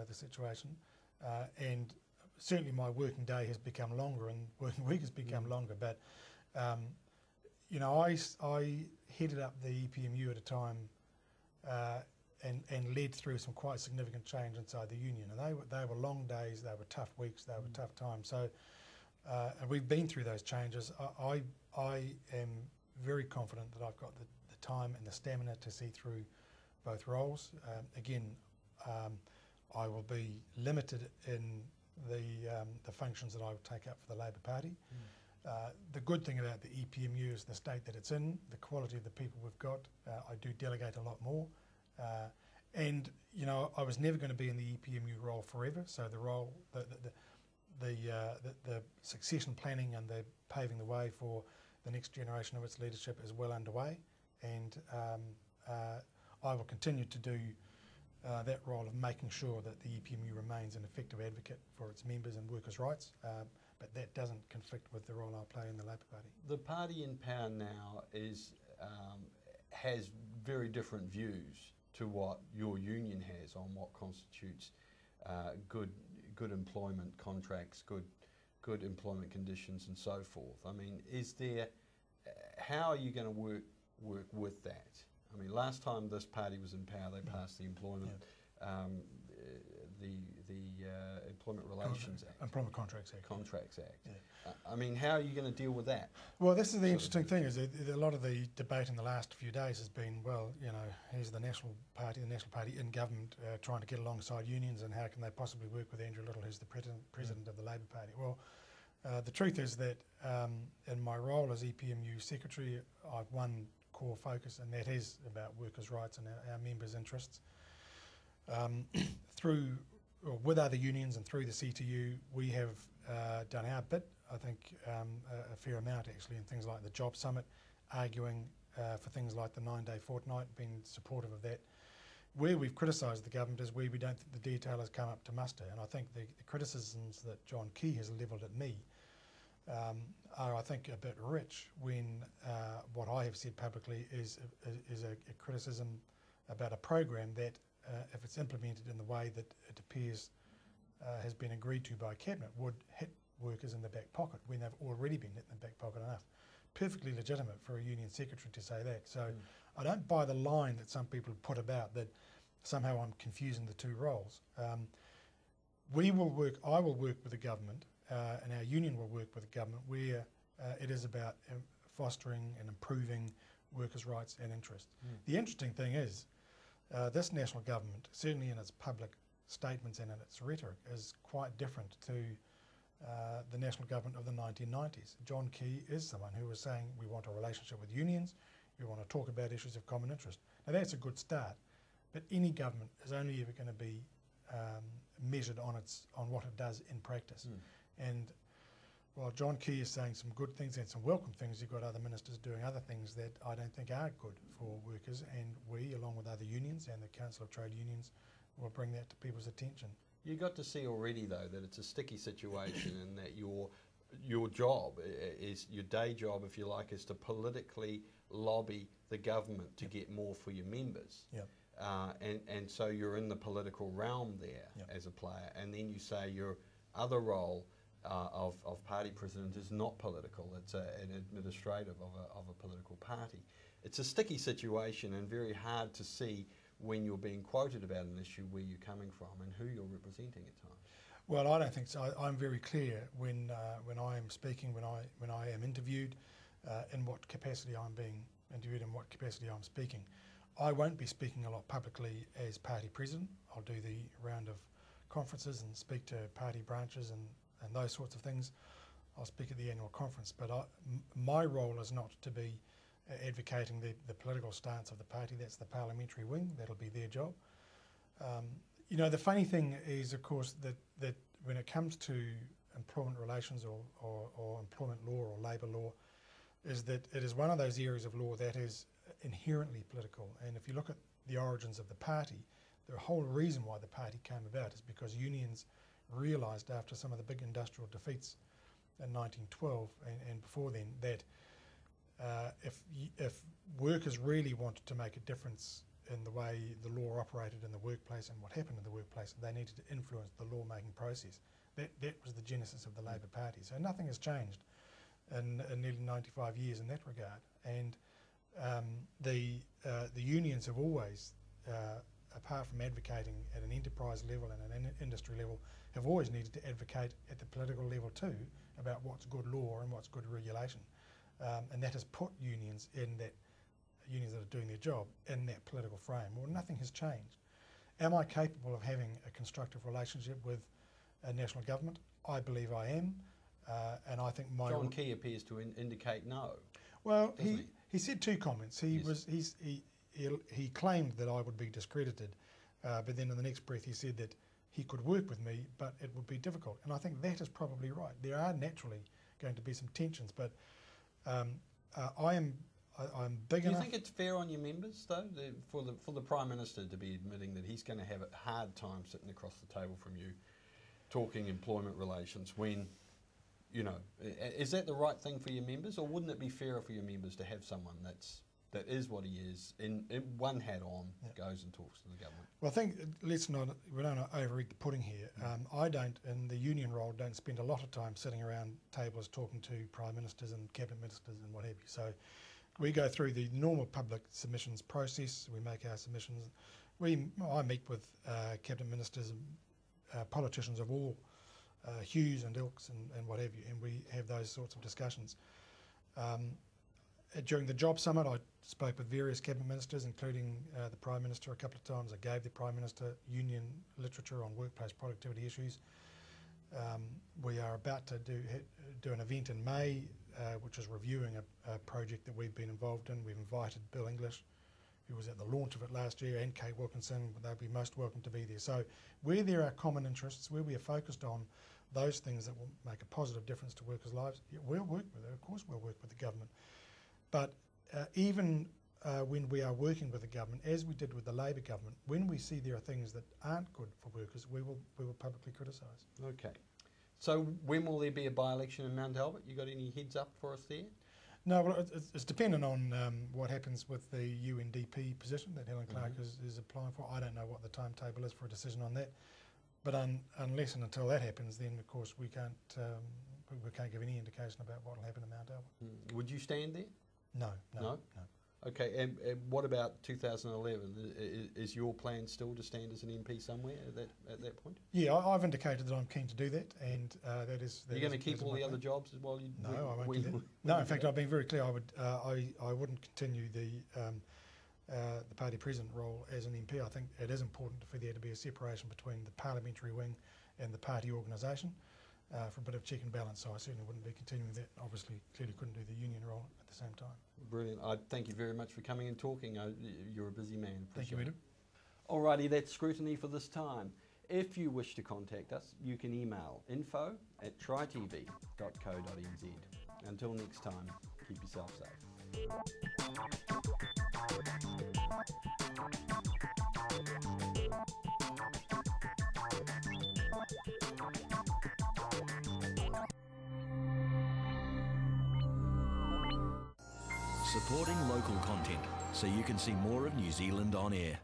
the situation, and certainly my working day has become longer and working week has become longer. But you know, I headed up the EPMU at a time and led through some quite significant change inside the union, and they were long days, they were tough weeks, they were tough times. So and we've been through those changes. I am very confident that I've got the time and the stamina to see through both roles. Again, I will be limited in the functions that I would take up for the Labour Party. The good thing about the EPMU is the state that it's in, the quality of the people we've got. I do delegate a lot more. And you know, I was never going to be in the EPMU role forever, so the role, the succession planning and the paving the way for the next generation of its leadership is well underway, and I will continue to do that role of making sure that the EPMU remains an effective advocate for its members and workers' rights, but that doesn't conflict with the role I play in the Labour Party. The party in power now has very different views to what your union has on what constitutes good employment contracts, good employment conditions, and so forth. I mean, how are you going to work with that? I mean, last time this party was in power, they passed the Employment Employment Relations Act. Employment Contracts Act. Contracts Act. Yeah. I mean, how are you going to deal with that? Well, this is the interesting thing, is that a lot of the debate in the last few days has been, well, you know, here's the National Party in government trying to get alongside unions, and how can they possibly work with Andew Little, who's the president of the Labour Party? Well, the truth is that in my role as EPMU Secretary, I've one core focus, and that is about workers' rights and our members' interests. With other unions and through the CTU, we have done our bit, I think a fair amount actually, in things like the Job Summit, arguing for things like the 9-day fortnight, being supportive of that. Where we've criticised the government is where we don't think the detail has come up to muster, and I think the criticisms that John Key has levelled at me are, I think, a bit rich, when what I have said publicly is a criticism about a program that, if it's implemented in the way that it appears has been agreed to by Cabinet, would hit workers in the back pocket when they've already been hit in the back pocket enough. Perfectly legitimate for a union secretary to say that. So I don't buy the line that some people put about that somehow I'm confusing the two roles. I will work with the government, and our union will work with the government where it is about fostering and improving workers' rights and interests. The interesting thing is, this national government, certainly in its public statements and in its rhetoric, is quite different to the national government of the 1990s. John Key is someone who was saying, we want a relationship with unions, we want to talk about issues of common interest. Now that's a good start, but any government is only ever going to be measured on what it does in practice. And while John Key is saying some good things and some welcome things, you've got other ministers doing other things that I don't think are good for workers, and we, along with other unions and the Council of Trade Unions, will bring that to people's attention. You got to see already, though, that it's a sticky situation and that your job is, your day job, if you like, is to politically lobby the government to get more for your members. Yep. And so you're in the political realm there as a player, and then you say your other role of party president is not political, it's an administrative of a political party. It's a sticky situation and very hard to see when you're being quoted about an issue where you're coming from and who you're representing at times. Well, I don't think so. I'm very clear when I am speaking, when I am interviewed, in what capacity I'm being interviewed, in what capacity I'm speaking. I won't be speaking a lot publicly as party president. I'll do the round of conferences and speak to party branches and those sorts of things. I'll speak at the annual conference, but my role is not to be advocating the political stance of the party. That's the parliamentary wing. That'll be their job. You know, the funny thing is, of course, that when it comes to employment relations or employment law or labour law, is that it is one of those areas of law that is inherently political. And if you look at the origins of the party, the whole reason why the party came about is because unions realised after some of the big industrial defeats in 1912 and before then that if workers really wanted to make a difference in the way the law operated in the workplace and what happened in the workplace. They needed to influence the law-making process. That was the genesis of the Labour Party. So nothing has changed in nearly 95 years in that regard. And the unions have always, apart from advocating at an enterprise level and an industry level, have always needed to advocate at the political level too about what's good law and what's good regulation. And that has put unions that are doing their job in that political frame. Well, nothing has changed. Am I capable of having a constructive relationship with a national government? I believe I am, and I think my... John Key appears to indicate no. Well, he said two comments. He claimed that I would be discredited, but then in the next breath he said that he could work with me, but it would be difficult. And I think that is probably right. There are naturally going to be some tensions, but I'm big enough. Do you think it's fair on your members, though, for the Prime Minister to be admitting that he's going to have a hard time sitting across the table from you, talking employment relations when, you know, is that the right thing for your members, or wouldn't it be fairer for your members to have someone that is what he is, in one hat on, goes and talks to the government? Well, I think we don't overeat the pudding here. I don't, in the union role, don't spend a lot of time sitting around tables talking to Prime Ministers and Cabinet Ministers and what have you. So we go through the normal public submissions process. We make our submissions. I meet with Cabinet Ministers and politicians of all hues and ilks and what have you, and we have those sorts of discussions. During the Job Summit, I spoke with various Cabinet Ministers, including the Prime Minister a couple of times. I gave the Prime Minister union literature on workplace productivity issues. We are about to do an event in May, which is reviewing a project that we've been involved in. We've invited Bill English, who was at the launch of it last year, and Kate Wilkinson. They'll be most welcome to be there. So where there are common interests, where we are focused on those things that will make a positive difference to workers' lives, we'll work with it. Of course we'll work with the government. But even when we are working with the government, as we did with the Labour government, when we see there are things that aren't good for workers, we will publicly criticise. Okay. So when will there be a by-election in Mount Albert? You got any heads up for us there? No, well, it's dependent on what happens with the UNDP position that Helen Clark is applying for. I don't know what the timetable is for a decision on that. But unless and until that happens, then of course we can't give any indication about what will happen in Mount Albert. Would you stand there? No. Okay, and what about 2011? Is your plan still to stand as an MP somewhere at that point? Yeah, I've indicated that I'm keen to do that, and that is. Are you going to keep all the other jobs as well? No, I won't do that. No, in fact, I've been very clear. I wouldn't continue the party president role as an MP. I think it is important for there to be a separation between the parliamentary wing and the party organisation for a bit of check and balance. So I certainly wouldn't be continuing that. Obviously, clearly couldn't do the union role at the same time. Brilliant. I thank you very much for coming and talking. You're a busy man. Thank you, Edward. Alrighty, that's Scrutiny for this time. If you wish to contact us, you can email info@tritv.co.nz. Until next time, keep yourself safe. Supporting local content so you can see more of New Zealand on air.